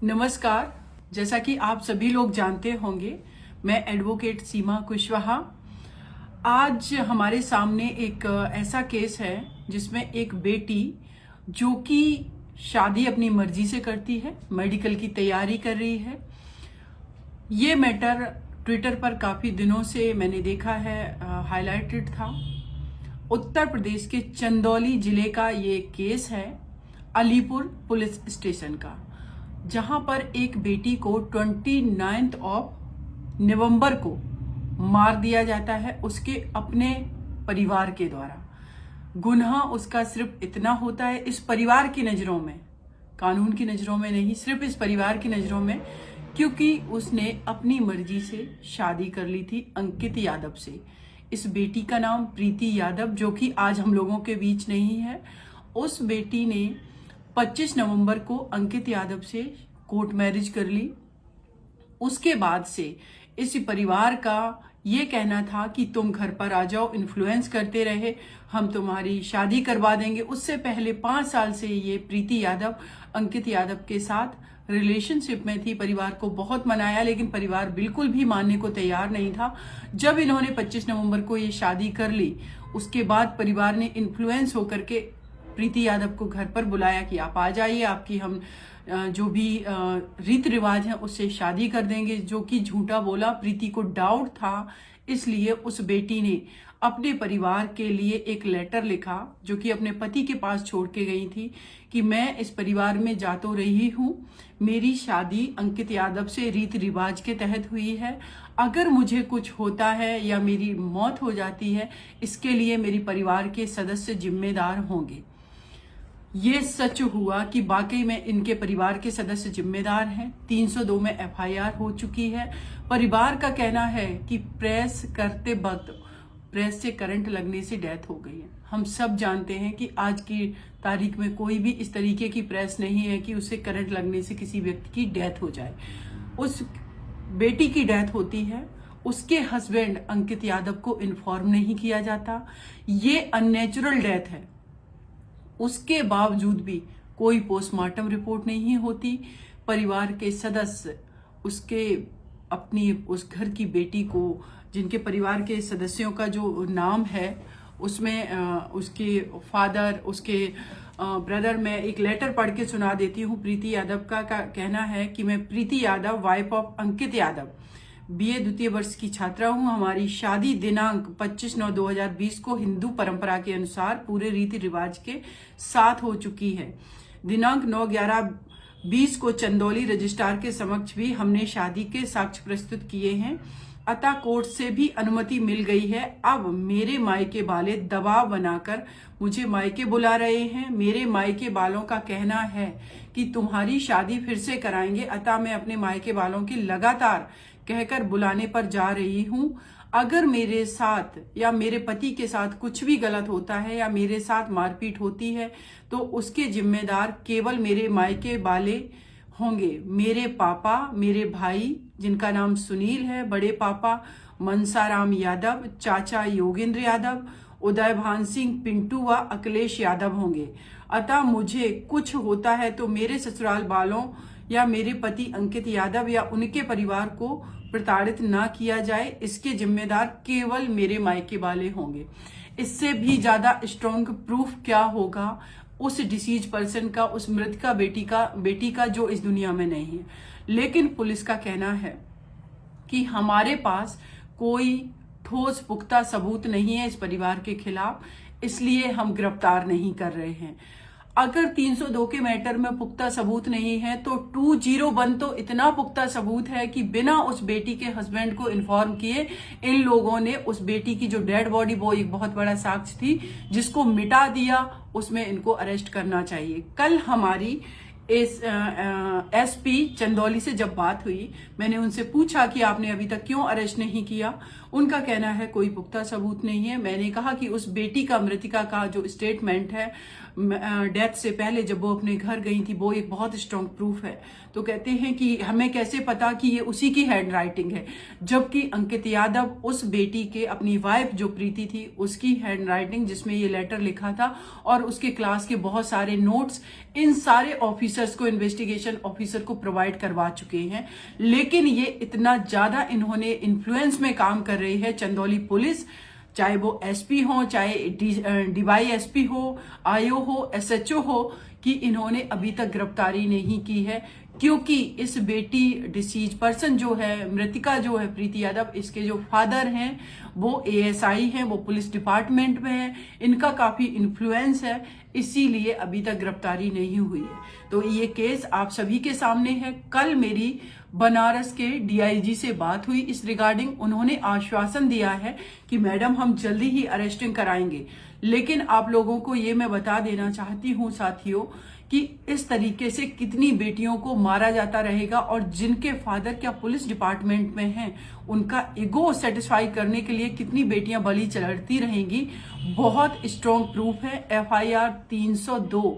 नमस्कार। जैसा कि आप सभी लोग जानते होंगे, मैं एडवोकेट सीमा कुशवाहा। आज हमारे सामने एक ऐसा केस है जिसमें एक बेटी जो कि शादी अपनी मर्जी से करती है, मेडिकल की तैयारी कर रही है। ये मैटर ट्विटर पर काफ़ी दिनों से मैंने देखा है, हाईलाइटेड था। उत्तर प्रदेश के चंदौली जिले का ये केस है, अलीपुर पुलिस स्टेशन का, जहां पर एक बेटी को 29 नवंबर को मार दिया जाता है उसके अपने परिवार के द्वारा। गुनाह उसका सिर्फ इतना होता है, इस परिवार की नज़रों में, कानून की नज़रों में नहीं, सिर्फ इस परिवार की नज़रों में, क्योंकि उसने अपनी मर्जी से शादी कर ली थी अंकित यादव से। इस बेटी का नाम प्रीति यादव, जो कि आज हम लोगों के बीच नहीं है। उस बेटी ने 25 नवंबर को अंकित यादव से कोर्ट मैरिज कर ली। उसके बाद से इस परिवार का ये कहना था कि तुम घर पर आ जाओ, इन्फ्लुएंस करते रहे, हम तुम्हारी शादी करवा देंगे। उससे पहले 5 साल से ये प्रीति यादव अंकित यादव के साथ रिलेशनशिप में थी। परिवार को बहुत मनाया, लेकिन परिवार बिल्कुल भी मानने को तैयार नहीं था। जब इन्होंने 25 नवंबर को ये शादी कर ली, उसके बाद परिवार ने इन्फ्लुएंस होकर के प्रीति यादव को घर पर बुलाया कि आप आ जाइए, आपकी हम जो भी रीति रिवाज है उससे शादी कर देंगे, जो कि झूठा बोला। प्रीति को डाउट था, इसलिए उस बेटी ने अपने परिवार के लिए एक लेटर लिखा, जो कि अपने पति के पास छोड़ के गई थी, कि मैं इस परिवार में जा तो रही हूँ, मेरी शादी अंकित यादव से रीति रिवाज के तहत हुई है। अगर मुझे कुछ होता है या मेरी मौत हो जाती है, इसके लिए मेरे परिवार के सदस्य जिम्मेदार होंगे। ये सच हुआ कि वाकई में इनके परिवार के सदस्य जिम्मेदार हैं। 302 में एफआईआर हो चुकी है। परिवार का कहना है कि प्रेस करते वक्त प्रेस से करंट लगने से डेथ हो गई है। हम सब जानते हैं कि आज की तारीख में कोई भी इस तरीके की प्रेस नहीं है कि उससे करंट लगने से किसी व्यक्ति की डेथ हो जाए। उस बेटी की डेथ होती है, उसके हस्बैंड अंकित यादव को इन्फॉर्म नहीं किया जाता। ये अननेचुरल डेथ है, उसके बावजूद भी कोई पोस्टमार्टम रिपोर्ट नहीं होती। परिवार के सदस्य उसके अपनी उस घर की बेटी को, जिनके परिवार के सदस्यों का जो नाम है उसमें उसके फादर, उसके ब्रदर, मैं एक लेटर पढ़ के सुना देती हूँ। प्रीति यादव का कहना है कि मैं Preeti Yadav, wife of Ankit Yadav, BA द्वितीय वर्ष की छात्रा हूँ। हमारी शादी दिनांक 25/9/2020 को हिंदू परंपरा के अनुसार पूरे रीति रिवाज के साथ हो चुकी है। दिनांक 9/11/20 को चंदौली रजिस्ट्रार के समक्ष भी हमने शादी के साक्ष्य प्रस्तुत किए हैं। अतः कोर्ट से भी अनुमति मिल गई है। अब मेरे मायके वाले दबाव बनाकर मुझे मायके बुला रहे हैं। मेरे मायके वालों का कहना है कि तुम्हारी शादी फिर से कराएंगे। अतः मैं अपने मायके वालों की लगातार कहकर बुलाने पर जा रही हूँ। अगर मेरे साथ या मेरे पति के साथ कुछ भी गलत होता है या मेरे साथ मारपीट होती है, तो उसके जिम्मेदार केवल मेरे मायके वाले होंगे। मेरे पापा, मेरे भाई जिनका नाम सुनील है, बड़े पापा मनसाराम यादव, चाचा योगेंद्र यादव, उदय भान सिंह, पिंटू व अखिलेश यादव होंगे। अतः मुझे कुछ होता है तो मेरे ससुराल वालों या मेरे पति अंकित यादव या उनके परिवार को प्रताड़ित ना किया जाए, इसके जिम्मेदार केवल मेरे मायके वाले होंगे। इससे भी ज्यादा स्ट्रॉन्ग प्रूफ क्या होगा उस डिसीज पर्सन का, उस मृतका बेटी का जो इस दुनिया में नहीं है। लेकिन पुलिस का कहना है कि हमारे पास कोई ठोस पुख्ता सबूत नहीं है इस परिवार के खिलाफ, इसलिए हम गिरफ्तार नहीं कर रहे हैं। अगर 302 के मैटर में पुख्ता सबूत नहीं है, तो 201 तो इतना पुख्ता सबूत है कि बिना उस बेटी के हस्बैंड को इन्फॉर्म किए इन लोगों ने उस बेटी की जो डेड बॉडी, वो एक बहुत बड़ा साक्ष्य थी जिसको मिटा दिया, उसमें इनको अरेस्ट करना चाहिए। कल हमारी एसपी चंदौली से जब बात हुई, मैंने उनसे पूछा कि आपने अभी तक क्यों अरेस्ट नहीं किया। उनका कहना है कोई पुख्ता सबूत नहीं है। मैंने कहा कि उस बेटी का, मृतिका का जो स्टेटमेंट है डेथ से पहले जब वो अपने घर गई थी, वो एक बहुत स्ट्रांग प्रूफ है। तो कहते हैं कि हमें कैसे पता कि ये उसी की हैंड राइटिंग है, जबकि अंकित यादव उस बेटी के, अपनी वाइफ जो प्रीति थी, उसकी हैंड राइटिंग जिसमें ये लेटर लिखा था और उसके क्लास के बहुत सारे नोट्स इन सारे ऑफिसर्स को, इन्वेस्टिगेशन ऑफिसर को प्रोवाइड करवा चुके हैं। लेकिन ये इतना ज्यादा इन्होंने इन्फ्लुएंस में काम कर रही है चंदौली पुलिस, चाहे वो एसपी हो, चाहे डीवाईएसपी हो, आईओ हो, एसएचओ हो, कि इन्होंने अभी तक गिरफ्तारी नहीं की है। क्योंकि इस बेटी, डिसीज पर्सन जो है, मृतिका जो है, प्रीति यादव, इसके जो फादर हैं वो एएसआई हैं, वो पुलिस डिपार्टमेंट में हैं, इनका काफी इन्फ्लुएंस है, इसीलिए अभी तक गिरफ्तारी नहीं हुई है। तो ये केस आप सभी के सामने है। कल मेरी बनारस के डीआईजी से बात हुई इस रिगार्डिंग। उन्होंने आश्वासन दिया है कि मैडम हम जल्दी ही अरेस्टिंग कराएंगे। लेकिन आप लोगों को ये मैं बता देना चाहती हूँ साथियों कि इस तरीके से कितनी बेटियों को मारा जाता रहेगा, और जिनके फादर क्या पुलिस डिपार्टमेंट में हैं, उनका ईगो सेटिस्फाई करने के लिए कितनी बेटियां बलि चढ़ती रहेंगी। बहुत स्ट्रॉन्ग प्रूफ है। एफआईआर 302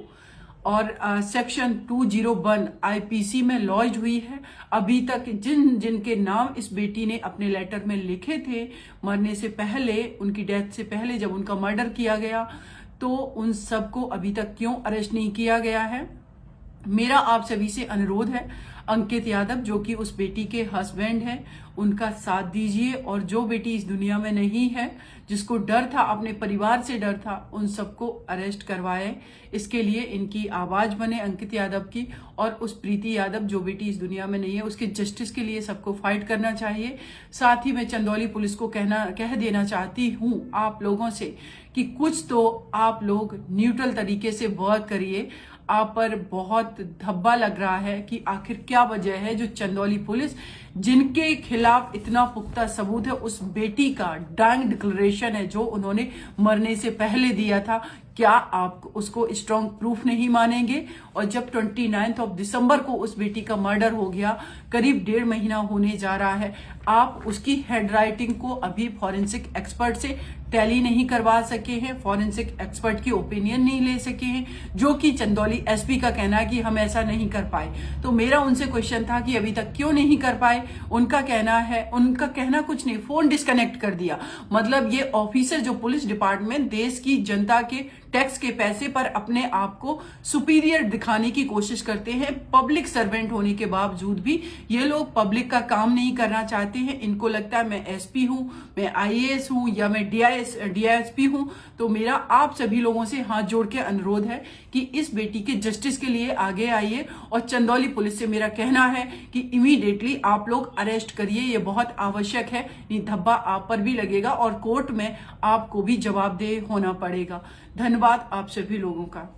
और सेक्शन 201 आईपीसी में लॉन्च हुई है। अभी तक जिनके नाम इस बेटी ने अपने लेटर में लिखे थे मरने से पहले, उनकी डेथ से पहले जब उनका मर्डर किया गया, तो उन सबको अभी तक क्यों अरेस्ट नहीं किया गया है। मेरा आप सभी से अनुरोध है, अंकित यादव जो कि उस बेटी के हस्बैंड हैं, उनका साथ दीजिए, और जो बेटी इस दुनिया में नहीं है, जिसको डर था, अपने परिवार से डर था, उन सबको अरेस्ट करवाए। इसके लिए इनकी आवाज बने, अंकित यादव की, और उस प्रीति यादव जो बेटी इस दुनिया में नहीं है, उसके जस्टिस के लिए सबको फाइट करना चाहिए। साथ ही मैं चंदौली पुलिस को कह देना चाहती हूँ आप लोगों से कि कुछ तो आप लोग न्यूट्रल तरीके से वर्क करिए। आप पर बहुत धब्बा लग रहा है कि आखिर क्या वजह है जो चंदौली पुलिस, जिनके खिलाफ इतना पुख्ता सबूत है, उस बेटी का डाइंग डिक्लेरेशन है जो उन्होंने मरने से पहले दिया था, क्या आप उसको स्ट्रॉन्ग प्रूफ नहीं मानेंगे। और जब 29 दिसंबर को उस बेटी का मर्डर हो गया, करीब 1.5 महीना होने जा रहा है, आप उसकी हेड राइटिंग को अभी फॉरेंसिक एक्सपर्ट से टैली नहीं करवा सके हैं, फॉरेंसिक एक्सपर्ट की ओपिनियन नहीं ले सके हैं, जो कि चंदौली एसपी का कहना है कि हम ऐसा नहीं कर पाए। तो मेरा उनसे क्वेश्चन था कि अभी तक क्यों नहीं कर पाए। उनका कहना कुछ नहीं, फोन डिस्कनेक्ट कर दिया। मतलब ये ऑफिसर जो पुलिस डिपार्टमेंट देश की जनता के टैक्स के पैसे पर अपने आप को सुपीरियर दिखाने की कोशिश करते हैं, पब्लिक सर्वेंट होने के बावजूद भी ये लोग पब्लिक का काम नहीं करना चाहते हैं। इनको लगता है मैं एसपी हूं, मैं आईएएस हूं, या मैं डीआईएसपी हूं। तो मेरा आप सभी लोगों से हाथ जोड़ के अनुरोध है कि इस बेटी के जस्टिस के लिए आगे आइए, और चंदौली पुलिस से मेरा कहना है कि इमीडिएटली आप लोग अरेस्ट करिए, ये बहुत आवश्यक है। नहीं धब्बा आप पर भी लगेगा और कोर्ट में आपको भी जवाबदेह होना पड़ेगा। धन्यवाद आप सभी लोगों का।